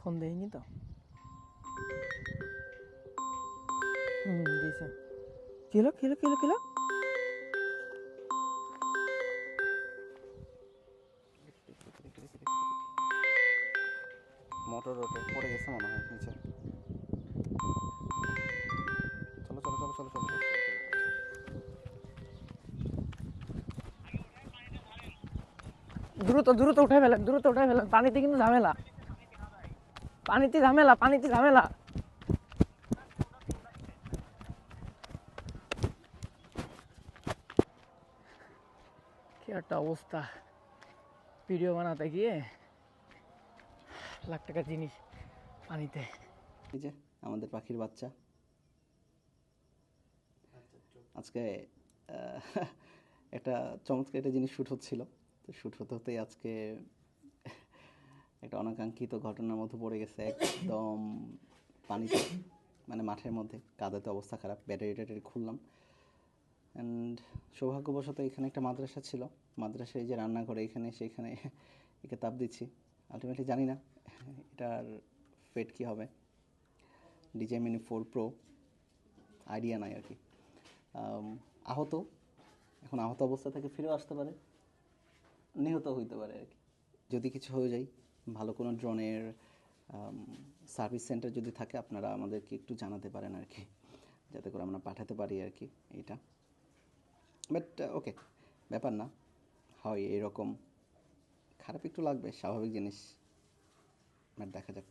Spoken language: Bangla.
ফোন দেয়নি তো। দিয়েছে। কি হলো কি হলো কি হলো কি হলো? মোটর রোডে পড়ে গেছে মনে হয় নিচে। চলো চলো চলো চলো চলো চলো চলো চলো। দ্রুত দ্রুত উঠে ফেলেন, দ্রুত উঠে ফেলেন, পানিতে কিন্তু ঝামেলা, পানিতে ঝামেলা, পানিতে ঝামেলা। কি একটা অবস্থা, ভিডিও বানাতে গিয়ে লাখ টাকার জিনিস পানিতে। এই যে আমাদের পাখির বাচ্চা আজকে একটা চমৎকার একটা জিনিস শ্যুট হচ্ছিল। তো শ্যুট হতে হতেই আজকে একটা অনাকাঙ্ক্ষিত ঘটনার মধ্যে পড়ে গেছে একদম পানিতে, মানে মাঠের মধ্যে কাদাতে অবস্থা খারাপ। ব্যাটারি ট্যাটারি খুললাম অ্যান্ড সৌভাগ্যবশত এখানে একটা মাদ্রাসা ছিল। মাদ্রাসায় যে রান্নাঘরে এখানে সেইখানে একে তাপ দিচ্ছি। আলটিমেটলি জানি না এটার ফেট কী হবে। ডিজে মিনি 4 Pro, আইডিয়া নাই আর কি। আহত, এখন আহত অবস্থা থেকে ফিরেও আসতে পারে, নিহত হইতে পারে আর কি। যদি কিছু হয়ে যায়, ভালো কোনো ড্রোনের সার্ভিস সেন্টার যদি থাকে আপনারা আমাদেরকে একটু জানাতে পারেন আর কি, যাতে করে আমরা পাঠাতে পারি আর কি এইটা। বাট ওকে, ব্যাপার না, হয় এরকম, খারাপ একটু লাগবে, স্বাভাবিক জিনিস। বাট দেখা যাক।